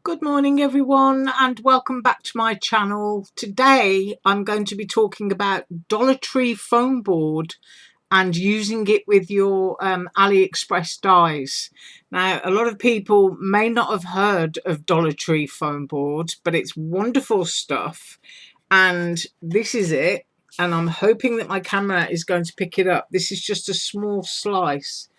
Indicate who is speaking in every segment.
Speaker 1: Good morning everyone and welcome back to my channel. Today I'm going to be talking about Dollar Tree foam board and using it with your AliExpress dies. Now a lot of people may not have heard of Dollar Tree foam board, but it's wonderful stuff, and this is it, and I'm hoping that my camera is going to pick it up. This is just a small slice.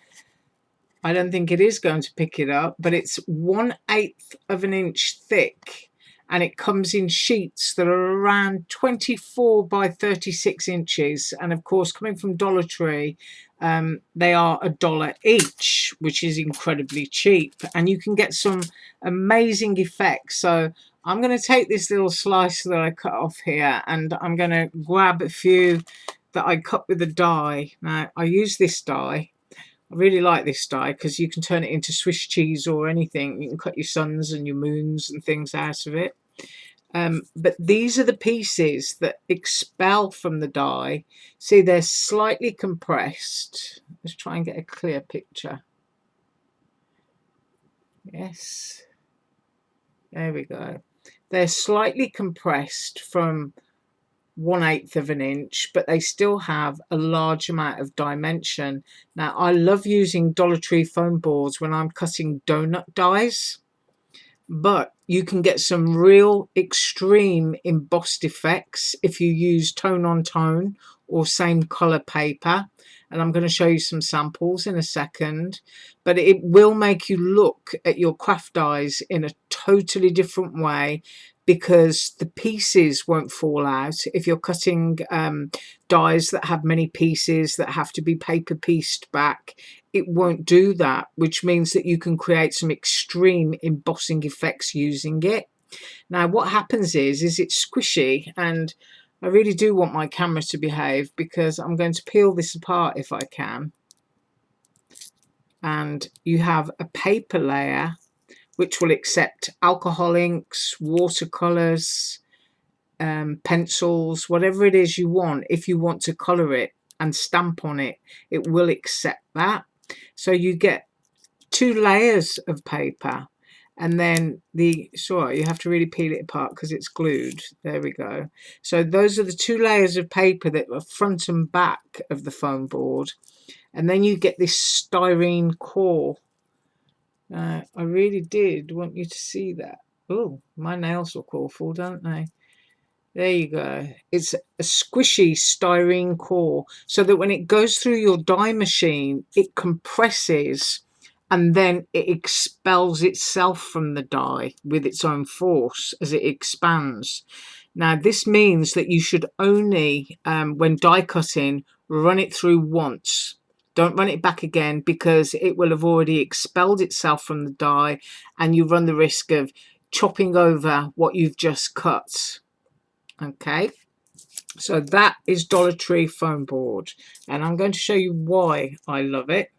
Speaker 1: I don't think it is going to pick it up, but it's 1/8 of an inch thick, and it comes in sheets that are around 24 by 36 inches. And of course, coming from Dollar Tree, they are $1 each, which is incredibly cheap, and you can get some amazing effects. So I'm going to take this little slice that I cut off here, and I'm going to grab a few that I cut with a die. Now I use this die. I really like this die because you can turn it into Swiss cheese or anything. You can cut your suns and your moons and things out of it. But these are the pieces that expel from the die. See, they're slightly compressed. Let's try and get a clear picture. Yes. There we go. They're slightly compressed from 1/8 of an inch, but they still have a large amount of dimension. Now I love using Dollar Tree foam boards when I'm cutting donut dies, but you can get some real extreme embossed effects if you use tone on tone or same color paper, and I'm going to show you some samples in a second. But it will make you look at your craft dies in a totally different way, because the pieces won't fall out. If you're cutting dies that have many pieces that have to be paper pieced back, it won't do that, which means that you can create some extreme embossing effects using it. Now what happens is it's squishy, and I really do want my camera to behave, because I'm going to peel this apart if I can. And you have a paper layer which will accept alcohol inks, watercolors, pencils, whatever it is you want. If you want to color it and stamp on it, it will accept that. So you get 2 layers of paper, and then you have to really peel it apart because it's glued. There we go. So those are the 2 layers of paper that are front and back of the foam board, and then you get this styrene core. I really did want you to see that. Oh, my nails look awful, don't they? There you go. It's a squishy styrene core, so that when it goes through your die machine, it compresses and then it expels itself from the die with its own force as it expands. Now this means that you should only, when die cutting, run it through once. Don't run it back again, because it will have already expelled itself from the die, and you run the risk of chopping over what you've just cut. Okay, so that is Dollar Tree foam board, and I'm going to show you why I love it.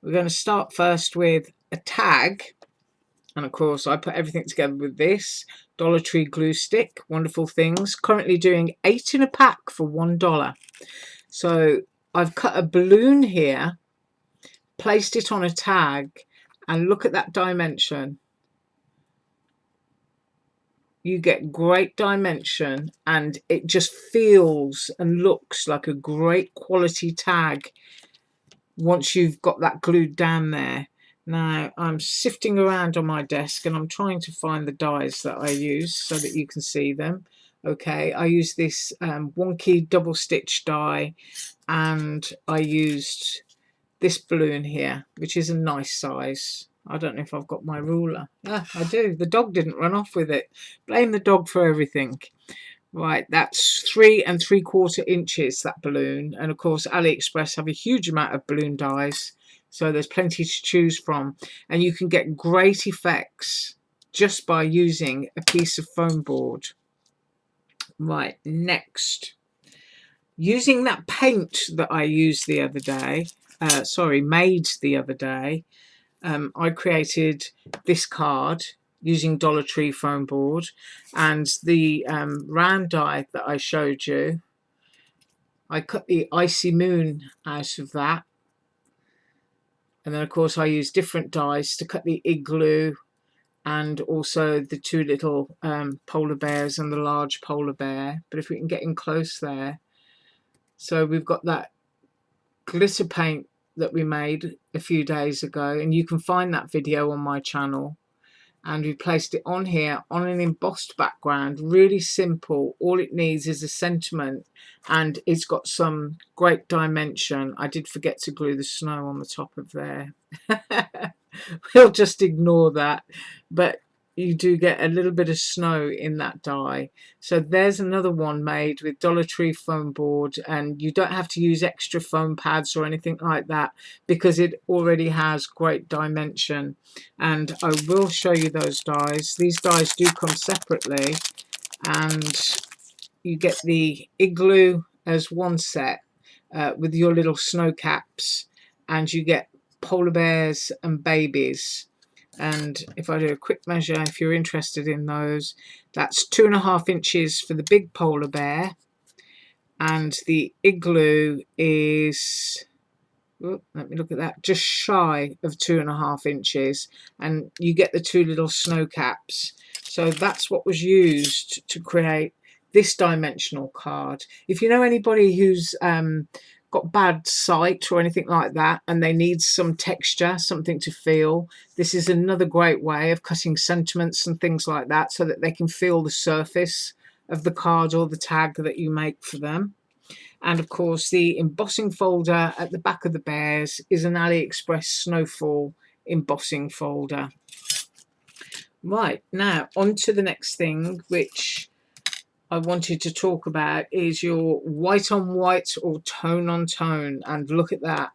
Speaker 1: We're going to start first with a tag, and of course I put everything together with this Dollar Tree glue stick. Wonderful things. Currently doing 8 in a pack for $1. So I've cut a balloon here, placed it on a tag, and look at that dimension. You get great dimension, and it just feels and looks like a great quality tag once you've got that glued down there. Now I'm sifting around on my desk and I'm trying to find the dies that I use so that you can see them. Okay, I use this wonky double stitch die, and I used this balloon here, which is a nice size. I don't know if I've got my ruler. Ah, I do. The dog didn't run off with it. Blame the dog for everything. Right, that's 3 3/4 inches, that balloon. And of course AliExpress have a huge amount of balloon dies, so there's plenty to choose from, and you can get great effects just by using a piece of foam board. Right, next, using that paint that I used the other day, made the other day, I created this card using Dollar Tree foam board, and the round die that I showed you, I cut the icy moon out of that, and then of course I used different dies to cut the igloo and also the two little polar bears and the large polar bear. But if we can get in close there, so we've got that glitter paint that we made a few days ago, and you can find that video on my channel. And we placed it on here on an embossed background, really simple. All it needs is a sentiment, and it's got some great dimension. I did forget to glue the snow on the top of there. We'll just ignore that, but you do get a little bit of snow in that die. So there's another one made with Dollar Tree foam board, and you don't have to use extra foam pads or anything like that because it already has great dimension. And I will show you those dies. These dies do come separately, and you get the igloo as one set with your little snow caps, and you get polar bears and babies. And if I do a quick measure, if you're interested in those, that's 2.5 inches for the big polar bear, and the igloo is, oh, let me look at that, just shy of 2.5 inches, and you get the two little snow caps. So that's what was used to create this dimensional card. If you know anybody who's got bad sight or anything like that and they need some texture, something to feel, this is another great way of cutting sentiments and things like that so that they can feel the surface of the card or the tag that you make for them. And of course, the embossing folder at the back of the bears is an AliExpress snowfall embossing folder. Right, now on to the next thing, which I wanted to talk about, is your white on white or tone on tone. And look at that.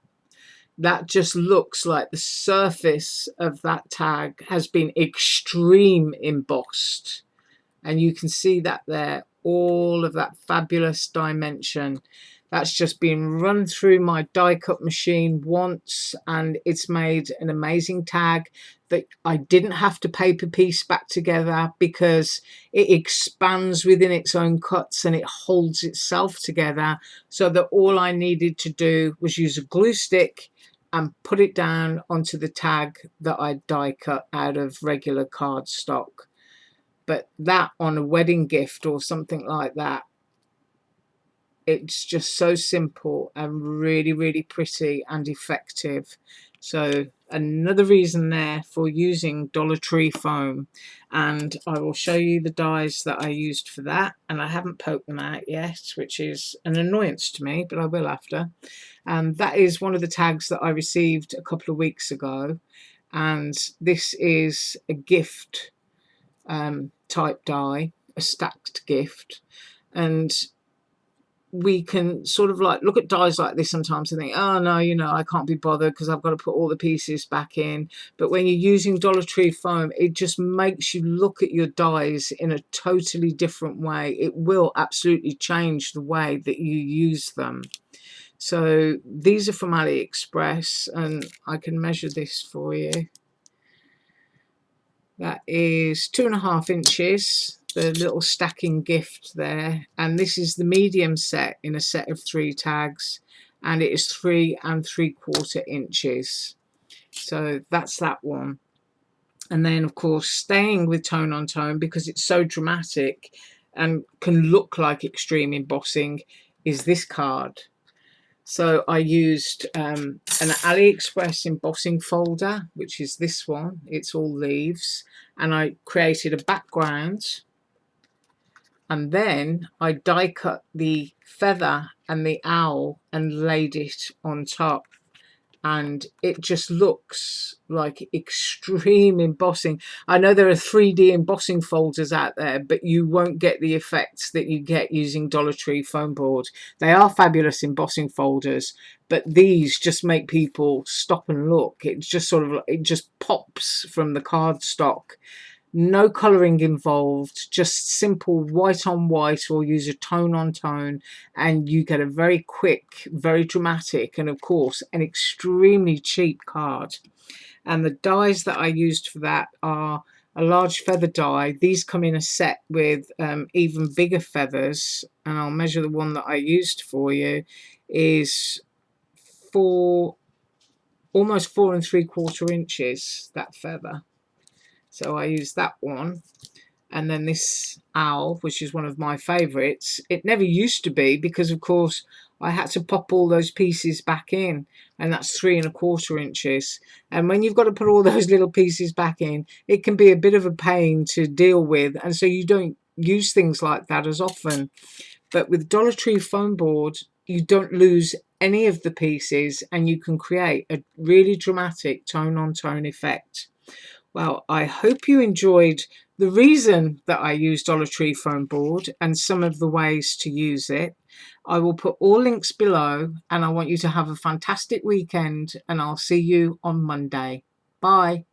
Speaker 1: That just looks like the surface of that tag has been extreme embossed. And you can see that there, all of that fabulous dimension. That's just been run through my die cut machine once, and it's made an amazing tag that I didn't have to paper piece back together because it expands within its own cuts and it holds itself together, so that all I needed to do was use a glue stick and put it down onto the tag that I die cut out of regular cardstock. But that on a wedding gift or something like that, it's just so simple and really, really pretty and effective. So another reason there for using Dollar Tree foam. And I will show you the dies that I used for that, and I haven't poked them out yet, which is an annoyance to me, but I will after. And that is one of the tags that I received a couple of weeks ago, and this is a gift type die, a stacked gift. And we can sort of like look at dies like this sometimes and think, oh no, you know, I can't be bothered because I've got to put all the pieces back in. But when you're using Dollar Tree foam, it just makes you look at your dies in a totally different way. It will absolutely change the way that you use them. So these are from AliExpress, and I can measure this for you. That is 2.5 inches, the little stacking gift there. And this is the medium set in a set of 3 tags, and it is 3 3/4 inches. So that's that one. And then of course, staying with tone on tone because it's so dramatic and can look like extreme embossing, is this card. So I used an AliExpress embossing folder, which is this one. It's all leaves. And I created a background. And then I die cut the feather and the owl and laid it on top. And it just looks like extreme embossing. I know there are 3D embossing folders out there, but you won't get the effects that you get using Dollar Tree foam board. They are fabulous embossing folders, but these just make people stop and look. It's just sort of, it just pops from the cardstock. No colouring involved, just simple white on white, or use a tone on tone, and you get a very quick, very dramatic, and of course an extremely cheap card. And the dies that I used for that are a large feather die. These come in a set with even bigger feathers, and I'll measure the one that I used for you is almost 4 3/4 inches, that feather. So I use that one. And then this owl, which is one of my favourites. It never used to be because, of course, I had to pop all those pieces back in, and that's 3¼ inches. And when you've got to put all those little pieces back in, it can be a bit of a pain to deal with, and so you don't use things like that as often. But with Dollar Tree foam board, you don't lose any of the pieces, and you can create a really dramatic tone on tone effect. Well, I hope you enjoyed the reason that I use Dollar Tree foam board and some of the ways to use it. I will put all links below, and I want you to have a fantastic weekend, and I'll see you on Monday. Bye.